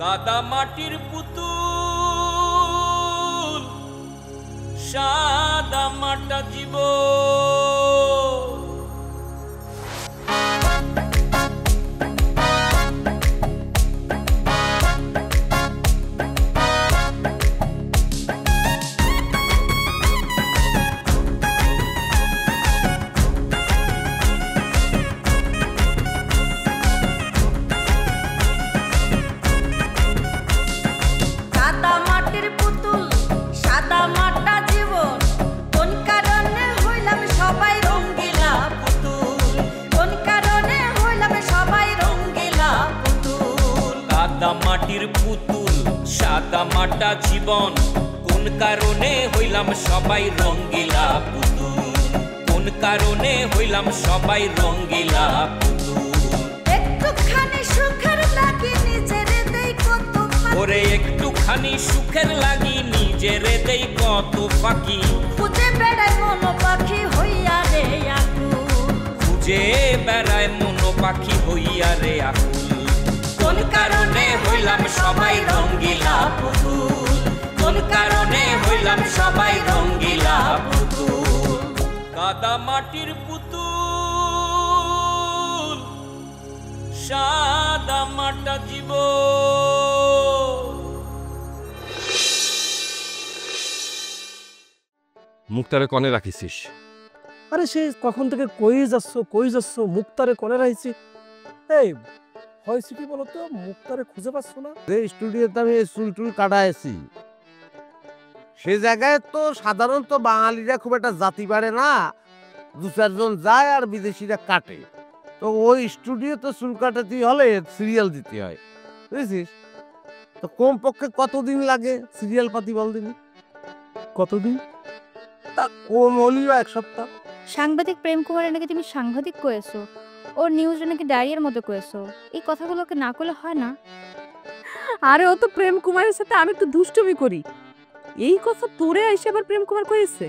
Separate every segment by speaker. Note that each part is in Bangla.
Speaker 1: কাদা মাটির পুতুল সাদা মাটা জীবন। মাটির পুতুল সাদা মাটা জীবন, কোন কারণে হইলাম সবাই রঙ্গিলা পুতুল, কোন কারণে হইলাম সবাই রঙ্গিলা পুতুল।
Speaker 2: একটুখানি সুখের লাগি নিজেরে দেই কত ফাঁকি,
Speaker 1: ওরে একটুখানি সুখের লাগি নিজেরে দেই কত ফাঁকি,
Speaker 2: খুঁজে বেড়ায় মন পাখি হইয়া রে আকুল,
Speaker 1: খুঁজে বেড়ায় মন পাখি হইয়া রে আকুল। কোন কারণে হইলাম সবাই রঙ্গিলা পুতুল, কোন কারণে হইলাম সবাই রঙ্গিলা পুতুল। কাদা মাটির পুতুল সাদা মাটা জীবন।
Speaker 3: মুক্তারে কনে রাখিছিস?
Speaker 4: আরে সে কখন থেকে কই যাচ্ছ মুক্তারে কনে রাখছি। এই হয়েছে কি বলতো, মুক্তারে খুঁজে পাচ্ছ না?
Speaker 5: যে স্টুডিওতে আমি চুল টুল কাটাইছি সে জায়গায় তো সাধারণত বাঙালিরা খুব একটা জাতি বাড়ে না, দু চারজন যায় আর বিদেশিরা কাটে। তো ওই স্টুডিওতে চুল কাটাতে হলে সিরিয়াল দিতে হয়, বুঝেছিস? তো কমপক্ষে কতদিন লাগে সিরিয়াল পাতি বল দিন?
Speaker 4: কতদিন?
Speaker 5: তা কম হলেও এক সপ্তাহ।
Speaker 6: সাংবাদিক প্রেম কুমারের নাকি তুমি সাংঘাতিক কয়েছো, ওর নিউজ নাকি ডায়রিয়ার মতো কয়েছো, এই কথাগুলোকে না করলে হয় না?
Speaker 7: আরে ও তো প্রেম কুমারের সাথে আমি একটু দুষ্টুমি করি, এই কথা তোরে এসে আবার প্রেম কুমার কয়েছে?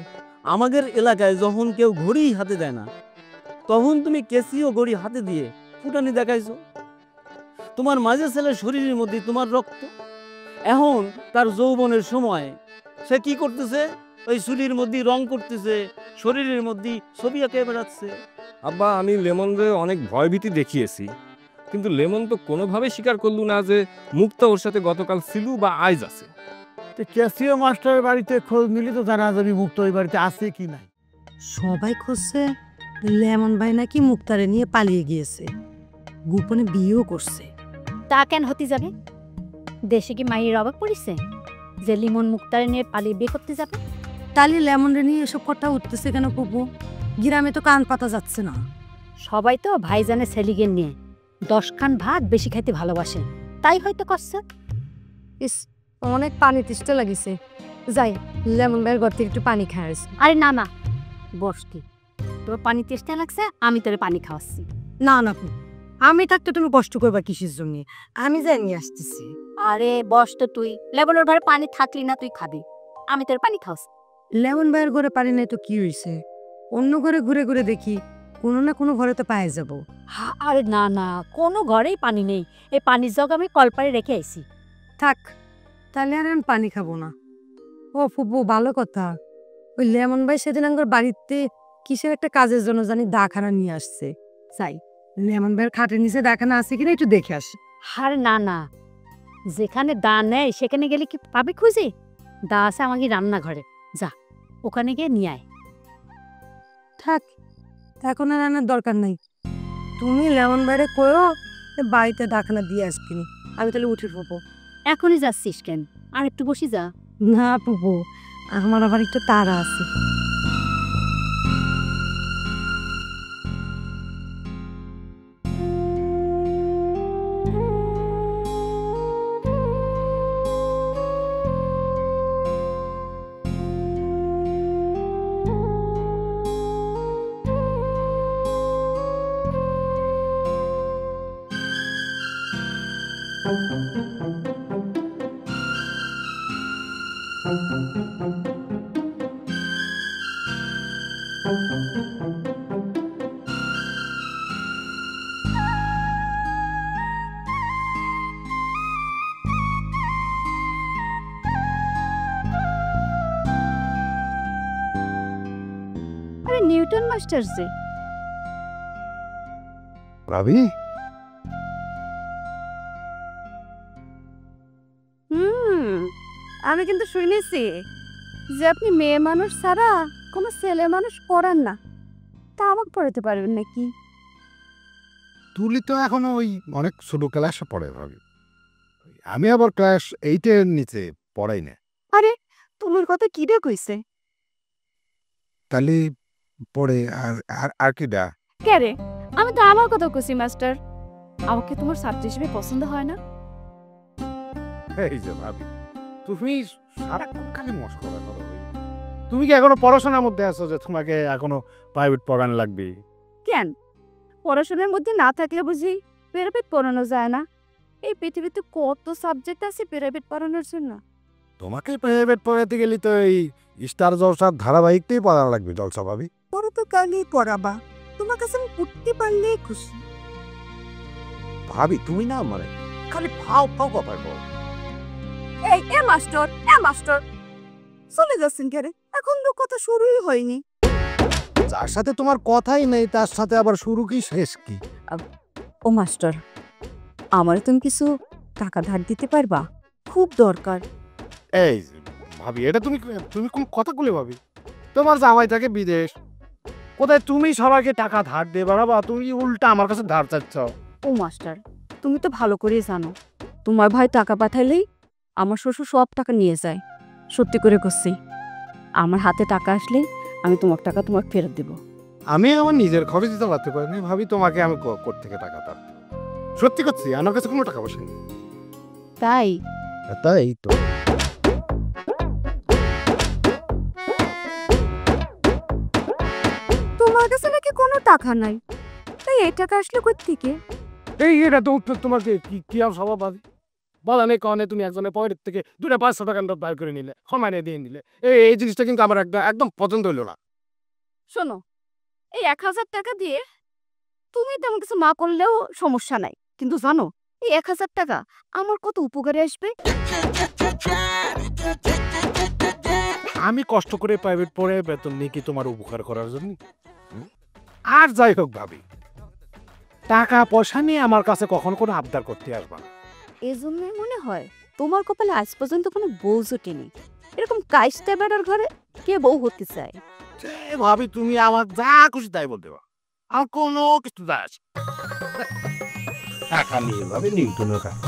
Speaker 4: আমাদের এলাকায় যখন কেউ ঘড়ি হাতে দেয় না, তখন তুমি কেসিও ঘড়ি হাতে দিয়ে ফুটানি দেখাইছো। তোমার মাঝে ছেলের শরীরের মধ্যে তোমার রক্ত, এখন তার যৌবনের সময় সে কি করতেছে? ওই চুলির মধ্যে রং করতেছে, শরীরের মধ্যে ছবি আঁকে বেড়াচ্ছে।
Speaker 3: আব্বা, আমি লেমনরে অনেক ভয়ভীতি দেখিয়েছি, কিন্তু লেমন তো কোনোভাবে স্বীকার করল না যে মুক্তা ওর সাথে গতকাল ছিল বা আইজ আছে।
Speaker 5: ক্যাসিও মাস্টারের বাড়িতে খোঁজ নিলি তো জানা যাবি মুক্তা ওই বাড়িতে আছে কি নাই।
Speaker 8: সবাই খুঁজছে লেমন ভাই নাকি মুক্তারে নিয়ে পালিয়ে গিয়েছে, গোপনে বিয়েও করছে।
Speaker 6: তা কেন হতে যাবে? দেশে কি মায়ের অবাক পড়িছে যে লিমন মুক্তারে নিয়ে পালিয়ে বিয়ে করতে যাবে?
Speaker 8: তাহলে লেমনরে নিয়ে এসব কথা উঠতেছে কেন পুপু? গ্রামে তো কান পাতা যাচ্ছে না।
Speaker 6: সবাই তো ভাইজানের ছেলিগের নিয়ে 10 খান ভাত বেশি খাইতে ভালোবাসে, তাই হয়তো করছে।
Speaker 8: ইস, অনেক পানি তেষ্টা লাগিছে, যাই লেমন ভাইয়ের ঘর থেকে একটু পানি খাই আসি।
Speaker 6: আরে না না, বসতি, তোর পানি তেষ্টা লাগছে, আমি তোর পানি খাওয়াচ্ছি।
Speaker 8: না না পু, আমি থাকতে তুমি কষ্ট করবা কিসের জন্য? আমি যাই নিয়ে আসতেছি।
Speaker 6: আরে বস তো তুই, লেবনের ঘরে পানি থাকলি না তুই খাবি, আমি তোর পানি খাওয়াচ্ছি।
Speaker 8: লেমন ভাইয়ের ঘরে পানি নাই তো কি হয়েছে? অন্য ঘরে ঘুরে ঘুরে দেখি কোনো না কোনো ঘরে তো পায়ে যাব।
Speaker 6: আরে না না, কোনো ঘরেই পানি নেই, এই পানির জগ আমি কলপারে রেখে আইছি।
Speaker 8: থাক, তাহলে আর আমি পানি খাবো না। ও ফুপু, ভালো কথা, ওই লেমন ভাই সেদিন আমার বাড়িতে কিসের একটা কাজের জন্য জানি দাখানা নিয়ে আসছে, চাই লেমন ভাইয়ের খাটের নিচে দাখানা আছে কিনা একটু দেখে আসি।
Speaker 6: আরে না না, যেখানে দা নেই সেখানে গেলে কি পাবি খুঁজে? দা আছে আমাকে রান্নাঘরে, যা ওখানে গিয়ে নিয়ে আয়।
Speaker 8: থাক, এখন আর আনার দরকার নাই। তুমি লেমন ভাইরে কয়ো বাড়িতে দাখানা দিয়ে আসবিনি, আমি তাহলে উঠে পড়বো।
Speaker 6: এখনই যাচ্ছিস কেন? আর একটু বসি যা।
Speaker 8: না পুপু, আমার আবার একটু তাড়া আছে।
Speaker 6: নিউটন মাস্টার যে।
Speaker 5: ভাবি
Speaker 7: আমি কিন্তু শুনেছি যে আপনি মেয়ে মানুষ ছাড়া কোনো ছেলে মানুষ পড়ান না, তা আমাকে পড়াতে পারবেন নাকি?
Speaker 9: তুলি তো এখনো ওই অনেক ছোট ক্লাসে পড়ে ভাবি, আমি আবার ক্লাস 8-এর নিচে পড়াই না।
Speaker 7: আরে তুলুর কথা কি রে কইছে?
Speaker 9: তাহলে পড়ে আর আর আর কি ডা?
Speaker 7: কে রে? আমি তো আমার কথা কইছি মাস্টার। আমাকে তোমার ছাত্রী হিসেবে পছন্দ হয় না?
Speaker 9: এই যে ভাবি, তুমি সারাক্ষণ খালি মস্করা করো। তুমি কি এখনো পড়াশোনার মধ্যে আছো যে তোমাকে এখনো প্রাইভেট পড়ানো লাগবে?
Speaker 7: কেন? পড়াশোনার মধ্যে না থাকলে বুঝি প্রাইভেট পড়ানো যায় না? এই পৃথিবীতে কত সাবজেক্ট আছে প্রাইভেট পড়ানোর জন্য।
Speaker 9: তোমাকে প্রাইভেট পড়াতে গেলে তো এই স্টার জলসার ধারাবাহিকটাই পড়ানো লাগবে জলসা ভাবি।
Speaker 8: পরে তো কালই পড়াবা, তোমার কাছে আমি পড়তে পারলেই খুশি।
Speaker 5: ভাবি তুমি না মানে খালি ফাও ফাও কথা বল।
Speaker 7: এই মাস্টার চলে যাচ্ছেন কে রে? এখন তো কথা শুরুই হয়নি।
Speaker 9: যার সাথে তোমার কথাই নেই তার সাথে আবার শুরু কি শেষ কি?
Speaker 7: ও মাস্টার, আমার তুমি কিছু টাকা ধার দিতে পারবা? খুব দরকার।
Speaker 9: এই যে ভাবি, এটা তুমি তুমি কোন কথাগুলো ভাবি? তোমার জামাই থাকে বিদেশ, কোথায় তুমি সবাইকে টাকা ধার দিয়ে বেড়াবা, তুমি উল্টা আমার কাছে ধার চাচ্ছ।
Speaker 7: ও মাস্টার, তুমি তো ভালো করেই জানো তোমার ভাই টাকা পাঠাইলেই আমার শ্বশুর সব টাকা নিয়ে যায়। সত্যি করে করছি, আমার হাতে টাকা আসলে আমি তোমার টাকা তোমাকে ফেরত দেব।
Speaker 9: আমি আমার নিজের খরচ দিতে পারতে পারিনি, ভাবি তোমাকে আমি কোথা থেকে টাকা ধার দেব? সত্যি করছি, আমার কাছে কোনো টাকা পয়সা নেই।
Speaker 7: তাই
Speaker 9: তাই তো
Speaker 7: তোমার কাছে নাকি কোনো টাকা নাই, তাই এই টাকা আসলে কই থেকে?
Speaker 9: এই এটা তো তোমাকে কি কি আর স্বভাব ভাবি বলা নেই কারণে তুমি একজনের পকেটের থেকে 200-500 টাকা নোট বাইর করে নিলে, সমানে দিয়ে নিলে। এই জিনিসটা কিন্তু আমার একদম পছন্দ হইলো না।
Speaker 7: শোনো, এই 1000 টাকা দিয়ে তুমি তেমন কিছু না করলেও সমস্যা নাই, কিন্তু জানো এই 1000 টাকা আমার কত উপকারে আসবে?
Speaker 9: আমি কষ্ট করে প্রাইভেট পড়ে বেতন নিয়ে কি তোমার উপকার করার জন্য? আর যাই হোক ভাবি, টাকা পয়সা নিয়ে আমার কাছে কখন কোনো আবদার করতে আসবা না।
Speaker 7: এজন্যই মনে হয় তোমার কপালে আজ পর্যন্ত কোনো বউ জোটেনি। এরকম কাইস্টা বেড়ার ঘরে কে বউ হতে চায়?
Speaker 5: ভাবি তুমি আমার যা খুশি তাই বলতে পারো, আর কোনো কিছু যায় আসে না। টাকা নিয়ে ভাবি নিউটনের কাছে।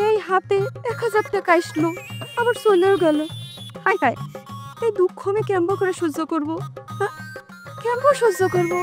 Speaker 7: এই হাতে 1000 টাকা আসলো, আবার চলেও গেল। হায় হায়, এই দুঃখ আমি কেমন করে সহ্য করবো? কেমন সহ্য করবো?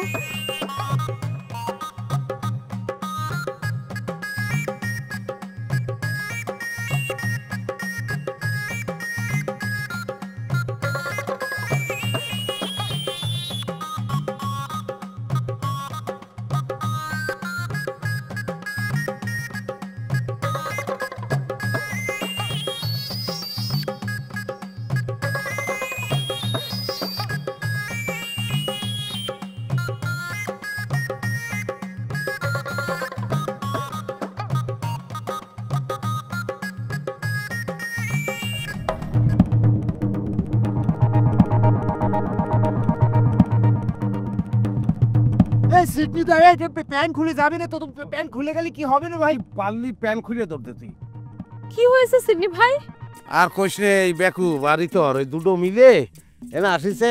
Speaker 5: প্যান্ট খুলে যাবি না তো? প্যান্ট খুলে গেলে কি হবে না ভাই? পারলি প্যান্ট খুলে ধরতে তুই।
Speaker 7: কি হয়েছে সিডনি ভাই?
Speaker 5: আর কইস রে, এই বেকু বাড়ি তোর ওই দুটো মিলে এনা আসিছে,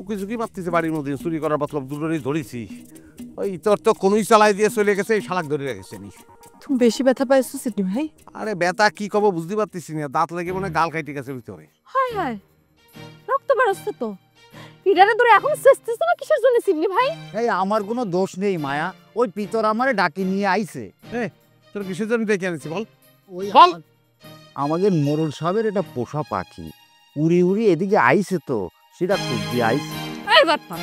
Speaker 5: উকি ঝুঁকি মারতেছে বাড়ির মধ্যে চুরি করার মতলব দুটোরই ধরেছি। ওই তোর তো কোনই চালাই দিয়ে চলে গেছে, এই শালাক ধরে রেখেছে নি।
Speaker 8: তুমি বেশি ব্যথা পাইছো সিডনি ভাই?
Speaker 5: আরে বেতা কি কব বুঝতে পারতেছি না, দাঁত লেগে মনে হয় গাল কাইটে গেছে ভিতরে।
Speaker 7: হায় হায়, রক্ত বেরোচ্ছে তো। ইডারে ধরে এখন চেষ্টেছ না কিসের জন্য সিডনি ভাই?
Speaker 10: এই আমার কোনো দোষ নেই মায়া, ওই পিতর আমারে ডাকি নিয়ে আইছে।
Speaker 5: তোর কিসের জন্য ডেকে আনছি বল?
Speaker 10: ওই
Speaker 5: বল।
Speaker 10: আমাদের মোরল সাহেবের এটা পোষা পাখি উড়ি উড়ি এদিকে আইছে, তো সেটা খুঁজতে আইছে।
Speaker 7: এই বাটপা,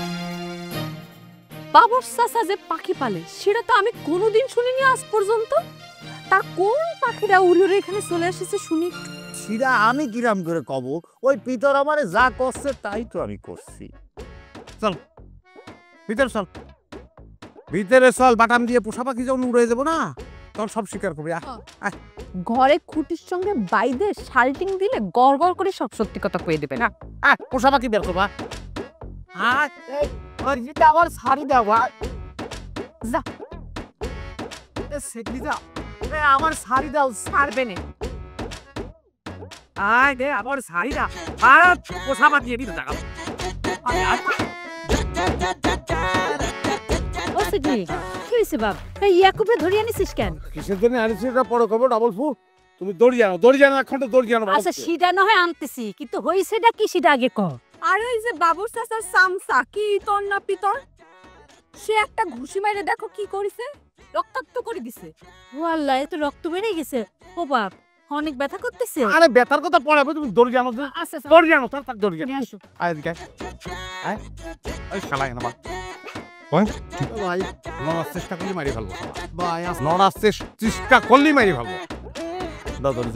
Speaker 7: বাবুর চাচা যে পাখি পালে সেটা তো আমি কোনোদিন শুনিনি আজ পর্যন্ত। তা কোন পাখিরা উড়ে উড়ে এখানে চলে এসেছে শুনি?
Speaker 10: সেটা আমি কিরাম করে কব, ওই পিতর আমারে যা করছে তাই তো আমি করছি।
Speaker 5: চল ভিতরে চল, ভিতরে চল, বাটাম দিয়ে পোষা পাখি যখন উড়ে যাবো না তখন সব স্বীকার করবি। আয়
Speaker 7: ঘরে খুঁটির সঙ্গে বাইদে শাল্টিং দিলে গড় গড় করে সব সত্যি কথা কয়ে দেবে না।
Speaker 5: পোষা পাখি বের করবা। আমার শাড়ি দেওয়া
Speaker 7: যা
Speaker 5: আমার শাড়ি দাও ছাড়বে না। আয় দে আমার শাড়ি দা আর পোষা পাখি এটি টাকা।
Speaker 6: ও সিডনি কি হয়েছে বাপ? এই ইয়াকুবে ধরে আনিছিস কেন?
Speaker 5: কিসের জন্য আনিছি এটা পরে খবর ডাবল ফু। তুমি দৌড়ি জানো এখন তো দৌড়ি জানো।
Speaker 6: আচ্ছা সিডা নয় আনতেছি, কিন্তু হয়েছেটা কি সেটা আগে ক।
Speaker 7: আর ওই যে বাবুর চাচার সামসা কি তোর না পিতর, সে একটা ঘুষি মাইরে দেখো কি করেছে, রক্তাক্ত করে দিছে।
Speaker 6: ও আল্লাহ, এত রক্ত বেড়ে গেছে। ও বাপ, অনেক ব্যথা করতেছে।
Speaker 5: আরে ব্যথার কথা পরে তুমি দৌড়ি জানো।
Speaker 6: আচ্ছা
Speaker 5: দৌড়ি জানো তার দৌড়ি জানো।
Speaker 6: নিয়ে আসো।
Speaker 5: আয় এদিকে আয়। ওই শালা না ভাই ভাই নড়ার চেষ্টা করলে মারি ফেলবো। ভাই নড়ার চেষ্টা করলে মারি ফেলবো।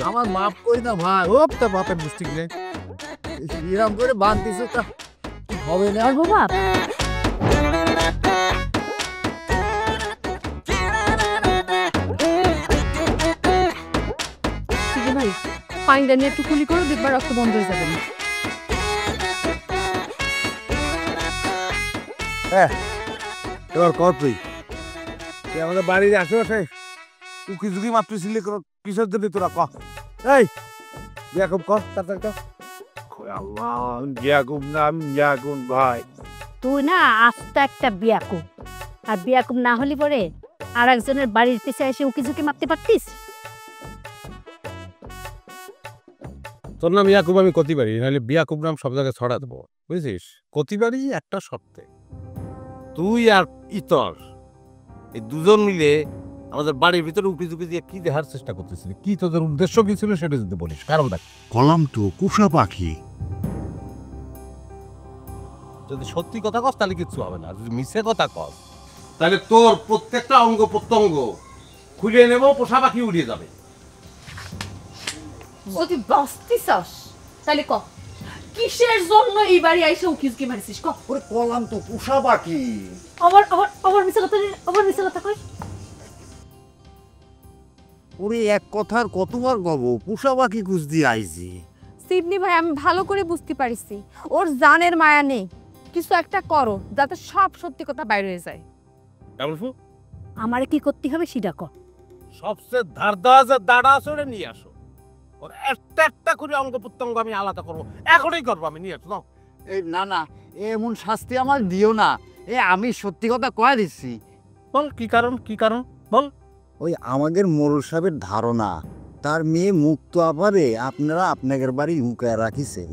Speaker 10: আমার মাপ করি না ভাই।
Speaker 5: ও তো বাপের বুঝতে গেলে
Speaker 10: এরকম করে বাঁধতেছে তা হবে না।
Speaker 6: আর বাপ
Speaker 7: ভাই পানিটা নিয়ে একটু কুলি করে দেখবার রক্ত বন্ধ হয়ে যাবে না।
Speaker 5: এবার কর তুই আমাদের বাড়ির আশেপাশে উকি ঝুঁকি মারতেছিলি কিসের জন্য তোরা ক। এই ইয়াকুব ক তাড়াতাড়ি ক। আল্লাহ ইয়াকুব নাম ইয়াকুব ভাই।
Speaker 6: তুই না আস্তে একটা বিয়াকুব, আর বিয়াকুব না হলে পরে আর একজনের বাড়ির পিছে এসে উকি ঝুঁকি মারতে পারতিস?
Speaker 5: তোর নাম ইয়াকুব আমি কতি পারি, নাহলে বিয়াকুব নাম সব জায়গায় ছড়া দেবো বুঝেছিস। কতি পারি একটা শর্তে, তুই আর ইতর এই দুজন মিলে আমাদের বাড়ির ভিতরে উকি ঝুঁকি দিয়ে কি দেখার চেষ্টা করতেছিলি, কি তোদের উদ্দেশ্য কি ছিল সেটা যদি বলিস। কারণ দেখ
Speaker 10: কলাম তো পোষা পাখি।
Speaker 5: যদি সত্যি কথা কস তাহলে কিচ্ছু হবে না, যদি মিছে কথা কস তাহলে তোর প্রত্যেকটা অঙ্গ প্রত্যঙ্গ খুলে নেব, পোষা পাখি উড়িয়ে যাবে।
Speaker 7: যদি বাঁচতিস তাহলে ক কিসের জন্য এই বাড়ি আইসা উকি ঝুঁকি মারিছিস ক।
Speaker 10: ওরে কলাম তো পোষা পাখি।
Speaker 6: আবার মিছে কথা কই।
Speaker 10: ওরে এক কথার কতবার গব পোষা পাখি খুঁজ দিয়ে আইছি।
Speaker 7: সিডনি ভাই আমি ভালো করে বুঝতে পারিছি ওর জানের মায়া নেই, কিছু একটা করো যাতে সব সত্যি কথা বাইরে হয়ে যায়।
Speaker 6: আমারে কি করতে হবে সেটা ক।
Speaker 5: সবচেয়ে ধার দেওয়া যে দাঁড়া আছে ওটা নিয়ে আসো, ওর একটা একটা করে অঙ্গ প্রত্যঙ্গ আমি আলাদা করবো, এখনই করবো আমি, নিয়ে আসো।
Speaker 10: এই না না এমন শাস্তি আমার দিও না। আমি সত্যি কথা কয়ে দিচ্ছি।
Speaker 5: বল কি কারণ, কি কারণ বল।
Speaker 10: ওই আমাদের মোড়ল সাহেবের ধারণা তার মেয়ে মুক্ত আপারে আপনারা আপনাদের বাড়ি লুকায় রাখিছেন।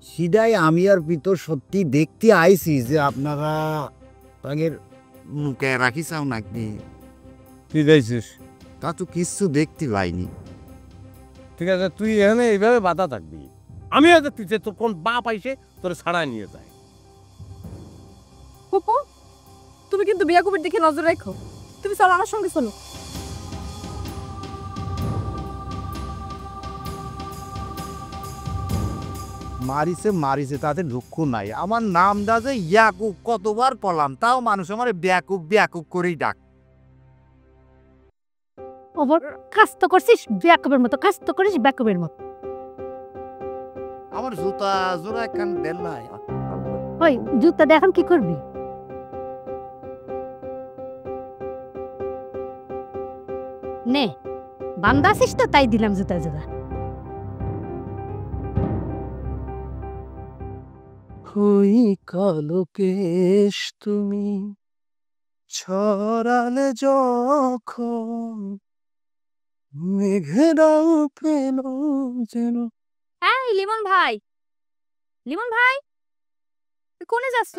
Speaker 10: সিদাই আমি আর পিতর সত্যি দেখতে আইছি যে আপনারা তাদের লুকায় রাখিছাও নাকি।
Speaker 5: তুই যাইছিস?
Speaker 10: তা তো কিচ্ছু দেখতে পাইনি।
Speaker 5: ঠিক আছে, তুই এখানে এইভাবে বাধা থাকবি, আমি আজ তুই তোর কোন বাপ আইসে তোর ছাড়াই নিয়ে যায়।
Speaker 7: ফুপু তুমি কিন্তু বিয়াকুবের দিকে নজর রাখো, তুমি চলো আমার সঙ্গে চলো।
Speaker 10: মারিছে তাদের দুঃখ নাই। আমার নাম দা যে ইয়াকুব, কতবার পলাম তাও মানুষ আমার ব্যাকুব ব্যাকুব করেই ডাক।
Speaker 6: ওর কাজ তো করছিস ব্যাকুবের মতো, কাজ তো করিস ব্যাকুবের মতো।
Speaker 10: আমার জুতা জোড়া একখান দেন নাই।
Speaker 6: ওই জুতা দেখান কি করবি? নে বান্দা আছিস তো তাই দিলাম জুতা জোড়া।
Speaker 4: ওই কালো কেশ তুমি ছড়ালে যখন মেঘেরাও পেল যেন।
Speaker 7: এই লিমন ভাই, লিমন ভাই কোনে যাচ্ছ?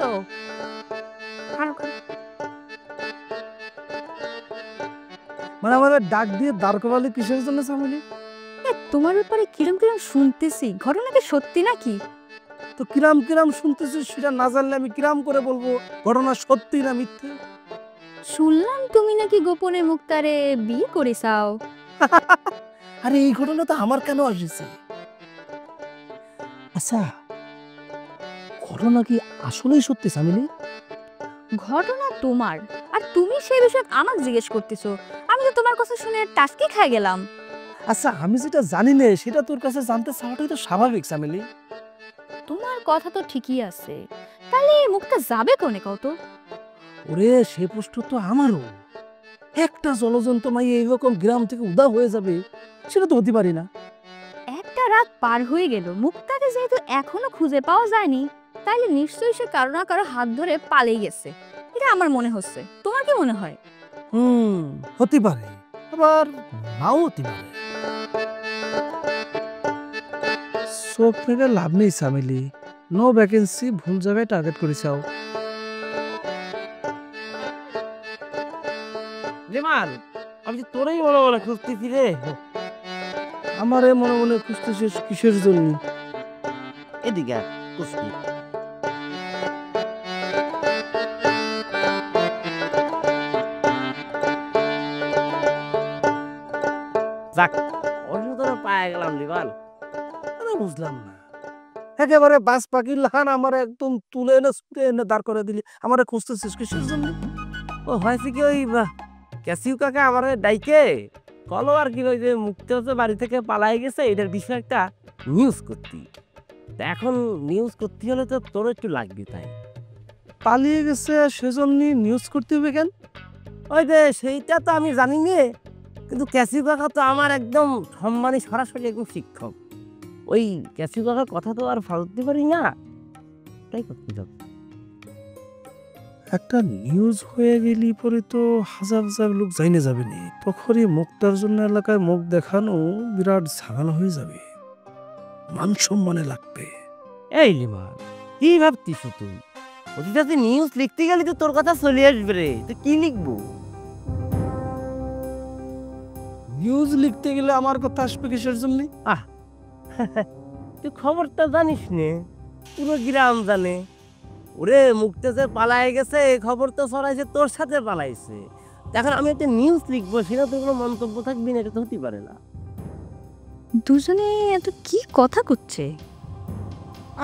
Speaker 4: মানে আমার ডাক দিয়ে দাঁড় করালে কিসের জন্য সামনে?
Speaker 7: তোমার ব্যাপারে কিরম কিরম শুনতেছি, ঘটনা কি সত্যি নাকি?
Speaker 4: তো কিরাম কিরাম শুনতেছিস সেটা না জানলে আমি কিরাম করে বলবো ঘটনা সত্যি না মিথ্যে?
Speaker 7: শুনলাম তুমি নাকি গোপনে মুক্তারে বিয়ে করেছাও।
Speaker 4: আরে এই ঘটনা তো আমার কেন আসছে? আচ্ছা ঘটনা কি আসলেই সত্যি সামিলি?
Speaker 7: ঘটনা তোমার, আর তুমি সেই বিষয়ে আমাকে জিজ্ঞেস করতেছো। আমি তো তোমার কথা শুনে টাসকি খাই গেলাম।
Speaker 4: আচ্ছা আমি যেটা জানি না সেটা তোর কাছে জানতে চাওয়াটাই তো স্বাভাবিক চামেলি।
Speaker 7: তোমার কথা তো ঠিকই আছে, তাহলে মুখটা যাবে কোনে কত?
Speaker 4: ওরে সে প্রশ্ন তো আমারও। একটা জলজন্ত মাই এইরকম গ্রাম থেকে উদা হয়ে যাবে সেটা তো হতে পারি না।
Speaker 7: একটা রাত পার হয়ে গেল, মুক্তাকে যেহেতু এখনো খুঁজে পাওয়া যায়নি, তাইলে নিশ্চয়ই সে কারো না কারো হাত ধরে পালিয়ে গেছে, এটা আমার মনে হচ্ছে। তোমার কি মনে হয়?
Speaker 4: হতে পারে, আবার নাও হতে পারে। চোখ ফেলে লাভ নেই চামেলি, নো ভ্যাকেন্সি, ভুল জায়গায় টার্গেট করেছাও।
Speaker 5: লিমান, আমি তো তোরই মনে মনে খুঁজতেছি রে।
Speaker 4: আমারে মনে মনে খুঁজতেছিস কিসের জন্য?
Speaker 5: এদিকে খুঁজছি। যাক, অসুতরা পায়ে গেলাম লিমান।
Speaker 4: আরে বুঝলাম না, একেবারে বাস পাখির লাহান আমার একদম তুলে এনে ছুটে এনে দাঁড় করে দিলি, আমারে খুঁজতেছিস কিসের জন্য?
Speaker 5: ও হয়েছে কি, ওই ক্যাসিউ কাকা আমার ডাইকে কলো আর কি, ওই যে মুক্তি হচ্ছে বাড়ি থেকে পালাই গেছে, এটার বিষয়ে একটা নিউজ করতি। তা এখন নিউজ করতে হলে তো তোর একটু লাগবে, তাই
Speaker 4: পালিয়ে গেছে সেজন্য নিউজ করতে হবে কেন?
Speaker 5: ওই যে সেইটা তো আমি জানি নে, কিন্তু ক্যাসিউ কাকা তো আমার একদম সম্মানী সরাসরি একদম শিক্ষক। ওই ক্যাসিউ কাকার কথা তো আর ফালতে পারি না, তাই করতে যাব।
Speaker 4: একটা নিউজ হয়ে গেলি পরে তো হাজার হাজার লোক জাইনে যাবে নি, তখনই মুক্তার জন্য এলাকায় মুখ দেখানো বিরাট ঝামেলা হয়ে যাবে, মান সম্মানে লাগবে।
Speaker 5: এই লিমান, কি ভাবতিস তুই? ওটা নিউজ লিখতে গেলে তো তোর কথা চলে আসবে রে, তো কি লিখবো?
Speaker 4: নিউজ লিখতে গেলে আমার কথা আসবে কিসের জন্য?
Speaker 5: তুই খবরটা জানিস নে, পুরো গ্রাম জানে। ওরে মুক্তেছে পালাই গেছে, এই খবর তো ছড়াইছে তোর সাথে পালাইছে। এখন আমি একটা নিউজ লিখবো, সেটা তো কোনো মন্তব্য থাকবি না, এটা তো হতে পারে না।
Speaker 7: দুজনে এত কি কথা করছে?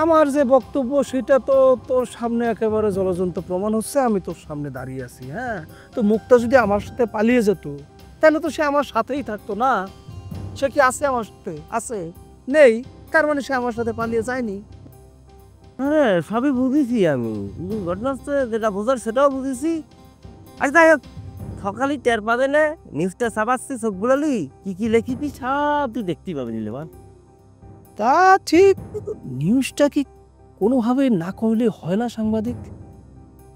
Speaker 4: আমার যে বক্তব্য সেটা তো তোর সামনে একেবারে জলজন্ত প্রমাণ হচ্ছে, আমি তোর সামনে দাঁড়িয়ে আছি। হ্যাঁ, তো মুক্তা যদি আমার সাথে পালিয়ে যেত তাহলে তো সে আমার সাথেই থাকতো না। সে কি আছে আমার সাথে? আছে? নেই, তার মানে সে আমার সাথে পালিয়ে যায়নি।
Speaker 5: হ্যাঁ, সবই বুঝেছি আমি, কিন্তু ঘটনা হচ্ছে যেটা বোঝার সেটাও বুঝেছি। আর যাই হোক, সকালে টের পাবে না, নিউজটা ছাপাচ্ছি, চোখ বুলালি কি কি লেখিবি সব তুই দেখতেই পাবি লিমান।
Speaker 4: তা ঠিক, নিউজটা কি কোনোভাবে না করলে হয় না সাংবাদিক?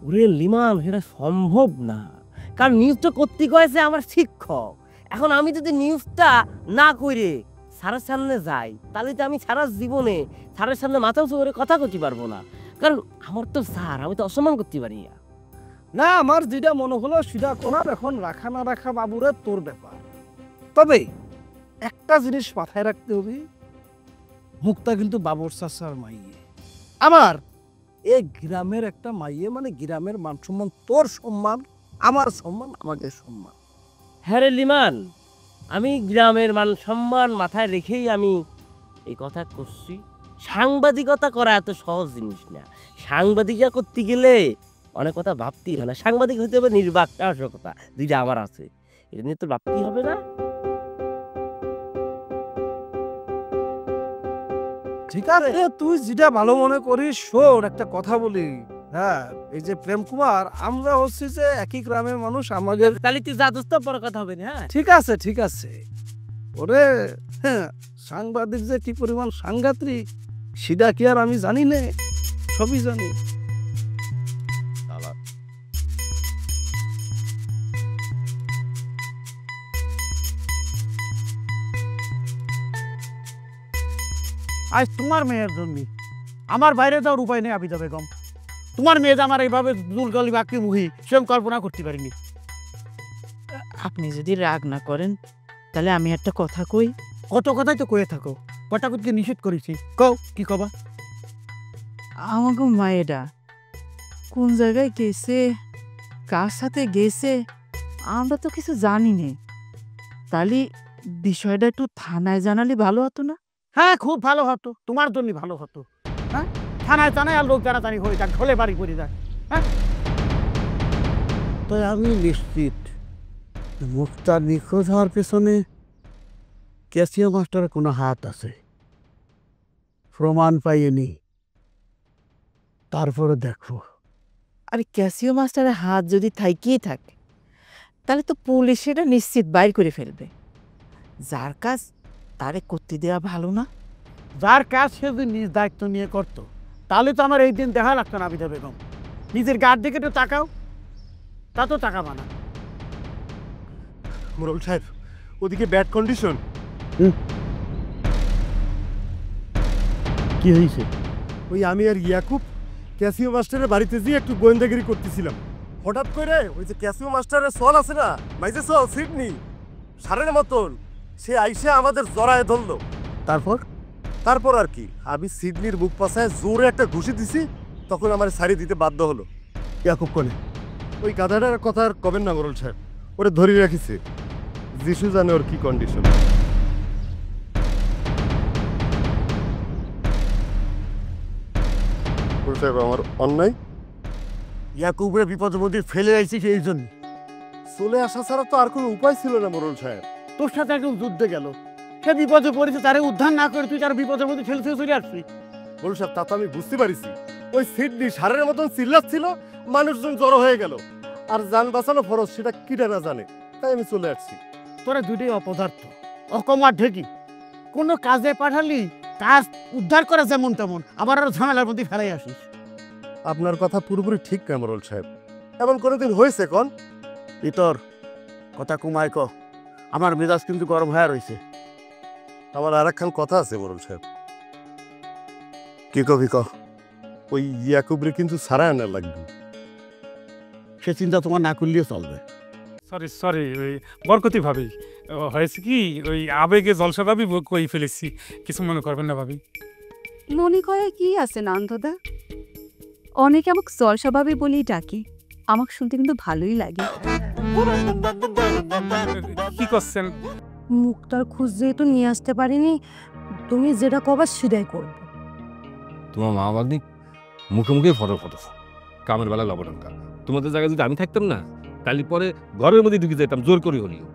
Speaker 5: ওরে লিমান, এটা সম্ভব না, কারণ নিউজটা করতে কয়েছে আমার শিক্ষক। এখন আমি যদি নিউজটা না করে স্যারের সামনে যাই, তাহলে তো আমি সারা জীবনে স্যারের সামনে মাথা উঁচু করে কথা করতে পারবো না, কারণ আমার তো স্যার, আমি তো অসম্মান করতে পারি না।
Speaker 4: না, আমার যেটা মনে হলো সেটা করার, এখন রাখা না রাখা বাবুরে তোর ব্যাপার। তবে একটা জিনিস মাথায় রাখতে হবে, মুক্তা কিন্তু বাবুর চাচার মাইয়ে, আমার এই গ্রামের একটা মাইয়ে, মানে গ্রামের মান সম্মান, তোর সম্মান, আমার সম্মান, আমাদের সম্মান।
Speaker 5: হ্যাঁ রে লিমান, আমি গ্রামের মান সম্মান মাথায় রেখেই আমি এই কথা করছি। সাংবাদিকতা করা এত সহজ জিনিস না, সাংবাদিকতা করতে গেলে অনেক কথা ভাবতেই হয় না। সাংবাদিক হতে হবে নির্বাক, সাহসিকতা দুইটা আমার আছে, এটা নিয়ে তো ভাবতেই হবে না।
Speaker 4: ঠিক আছে, তুই যেটা ভালো মনে করিস। শোন, একটা কথা বলি, হ্যাঁ, এই যে প্রেম কুমার, আমরা হচ্ছি যে একই গ্রামের মানুষ, আমাদের
Speaker 5: তাহলে তুই যা দোস্ত পরে কথা হবে না। হ্যাঁ
Speaker 4: ঠিক আছে, ঠিক আছে। ওরে হ্যাঁ, সাংবাদিক যে কি পরিমাণ সাংঘাতিক সেটা কি আর আমি জানি না? সবই জানি।
Speaker 9: আজ তোমার মেয়ের জন্য আমার বাইরে যাওয়ার উপায় নেই আবিদা বেগম। তোমার মেয়ে যে আমার এইভাবে দুলগলি বাকরি মুহি সেরকম কল্পনা করতে পারিনি।
Speaker 11: আপনি যদি রাগ না করেন তাহলে আমি একটা কথা কই।
Speaker 9: কত কথাই তো কয়ে থাকো, কথা কইতে নিষেধ করেছি, কও কি কবা?
Speaker 11: আমাকে মায়েরা কোন জায়গায় গেছে, কার সাথে গেছে, আমরা তো কিছু জানি না। তাহলে বিষয়টা একটু থানায় জানালে ভালো হতো না?
Speaker 9: হ্যাঁ, খুব ভালো হতো, তোমার জন্য ভালো হতো। হ্যাঁ, থানায় জানায় আর লোক জানাজানি হয়ে যাক, ঢলে বাড়ি করে যাক। হ্যাঁ,
Speaker 10: তাই আমি নিশ্চিত মুক্তা নিখোঁজ হওয়ার পেছনে
Speaker 5: ক্যাসিও মাস্টারের কোনো হাত আছে? প্রমাণ পাইনি, তারপরে দেখো।
Speaker 11: আরে ক্যাসিও মাস্টারের হাত যদি থাইকেই থাকে তাহলে তো পুলিশ এটা নিশ্চিত বাইর করে ফেলবে। যার কাজ তারে করতে দেওয়া ভালো না?
Speaker 4: যার কাজ সে যদি নিজ দায়িত্ব নিয়ে করতো তাহলে তো আমার এই দিন দেখা লাগতো না। আবিদা বেগম, নিজের গার দিকে একটু তাকাও, তা তো টাকা বানা।
Speaker 12: মোরল সাহেব, ওদিকে ব্যাড কন্ডিশন।
Speaker 4: কি হয়েছে?
Speaker 12: ওই আমি আর ইয়াকুব ক্যাসিও মাস্টারের বাড়িতে গিয়ে একটু গোয়েন্দাগিরি করতেছিলাম। হঠাৎ করে ওই যে ক্যাসিও মাস্টারের সল আছে না, মাইজে সল সিডনি সারের মতন, সে আইসে আমাদের জড়ায় ধরলো। তারপর আর কি, আমি সিডনির বুক পাশায় জোরে একটা ঘুষি দিছি, তখন আমার শাড়ি দিতে বাধ্য হলো। ইয়াকুব কোনে ওই গাধাটার কথা আর কবেন না মোরল সাহেব, ওরে ধরিয়ে রাখিছে। যিশু জানে ওর কি কন্ডিশন। সাহেব, আমার অন্যায়।
Speaker 4: ইয়াকুবের বিপদের মধ্যে ফেলে আইছি সেই জন্য।
Speaker 12: চলে আসা ছাড়া তো আর কোনো উপায় ছিল না মোরল সাহেব।
Speaker 4: তোর সাথে একদম যুদ্ধে গেল, সে বিপদে পড়েছে, তারে উদ্ধার না করে তুই তার বিপদের মধ্যে ফেলতে চলে আসবি।
Speaker 12: মোরল সাহেব, তা তো আমি বুঝতে পারিছি। ওই সিডনি সারের মতন চিল্লাচ্ছিল, মানুষজন জড়ো হয়ে গেল, আর যান বাঁচানো ফরজ সেটা কিটা না জানে, তাই আমি চলে আসছি।
Speaker 4: তোরা দুইটাই অপদার্থ, অকমার ঢেকি। কোনো কাজে পাঠালি কাজ উদ্ধার করা যেমন তেমন, আবার আরো ঝামেলার মধ্যে ফেলাই আসিস।
Speaker 12: আপনার কথা পুরোপুরি ঠিক না মোরল সাহেব। এমন কোনোদিন হয়েছে কন?
Speaker 4: ইতর কথা কুমায় ক, আমার মেজাজ কিন্তু গরম হয়ে রয়েছে।
Speaker 12: আমার আর একখান কথা আছে মোরল সাহেব। কি কবি ক? ওই ইয়াকুবরে কিন্তু সারা আনা লাগবে।
Speaker 4: সে চিন্তা তোমার না করলেও চলবে।
Speaker 13: সরি ওই বরকতি ভাবি, হয়েছে কি ওই আবেগে জলসা ভাবি কই ফেলেছি, কিছু মনে করবেন না ভাবি।
Speaker 7: মনে করে কি আছে নান্তদা? অনেকে আমাকে জলসা ভাবি বলেই ডাকে, আমাকে শুনতে কিন্তু ভালোই লাগে।
Speaker 13: কি করছেন?
Speaker 8: মুক্তার খোঁজ যেহেতু নিয়ে আসতে পারিনি, তুমি যেটা কবার সেটাই করবো।
Speaker 3: তোমার মা বাবা মুখে মুখে ফটো কামের বেলা লবণঙ্কা। তোমাদের জায়গায় যদি আমি থাকতাম না, তাহলে পরে ঘরের মধ্যে ঢুকে যেতাম জোর করি হলিও।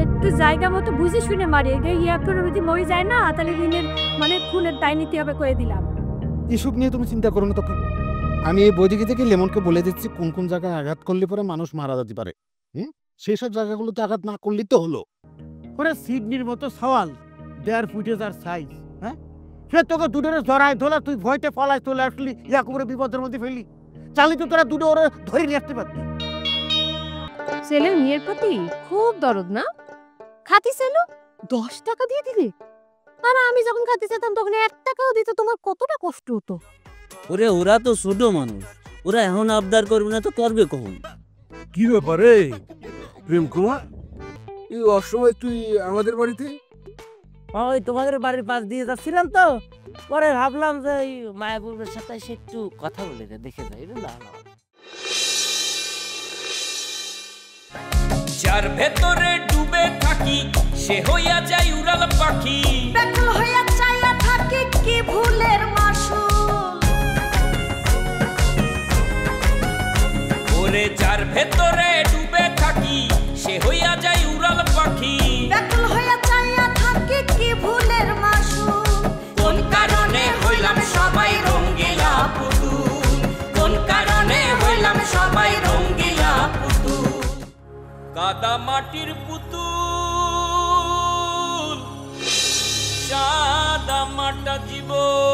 Speaker 6: একটু জায়গা মতো বুঝে শুনে মারি, ইয়াকুর যদি মরে যায় না তাহলে ঋণের মানে খুনের দায় নিতে হবে করে দিলাম।
Speaker 9: এসব নিয়ে তুমি চিন্তা করো না। তখন আমি এই বৈদিকে থেকে লেমনকে বলে দিচ্ছি কোন কোন জায়গায় আঘাত করলে পরে মানুষ মারা যেতে পারে। সেই সব জায়গাগুলোতে আঘাত না করলেই তো হলো।
Speaker 4: ওরে সিডনির মতো সওয়াল, দেয়ার ফুটেজ আর সাইজ, হ্যাঁ সে তোকে দুটোরে জড়ায় ধরা, তুই ভয়তে পলায় চলে আসলি, ইয়াকুবের বিপদের মধ্যে ফেললি। চালি তো তোরা দুটো ওরে ধরে নিয়ে আসতে পারতি।
Speaker 6: ছেলের মেয়ের প্রতি খুব দরদ না? খাতি ছিল 10 টাকা দিয়ে দিলে, আর আমি যখন খাতি যেতাম তখন 1 টাকাও দিত। তোমার কতটা কষ্ট হতো।
Speaker 4: ওরে ওরা তো ছোট মানুষ, ওরা এখন আবদার করবে না তো করবে কখন?
Speaker 12: কি ব্যাপারে প্রেম কুমার, এই অসময় তুই আমাদের বাড়িতে?
Speaker 14: ওই তোমাদের বাড়ির পাশ দিয়ে যাচ্ছিলাম তো, পরে ভাবলাম যে ওই মায়াবুবের সাথে সে একটু কথা বলে দেখে যাই।
Speaker 1: যার ভেতরে ডুবে থাকি সে হইয়া যায় উড়াল পাখি,
Speaker 2: ব্যাকুল হইয়া চাইয়া থাকি কি ভুলের মাসুল।
Speaker 1: ওরে যার ভেতরে ডুবে থাকি সে হইয়া যায় উড়াল পাখি,
Speaker 2: ব্যাকুল হইয়া চাইয়া থাকি কি ভুলের মাসুল।
Speaker 1: কোন কারণে হইলাম সবাই রঙ্গিলা পুতুল, কোন কারণে হইলাম সবাই রঙ্গিলা পুতুল। কাদা মাটির পুতুল সাদা মাটা জীবন।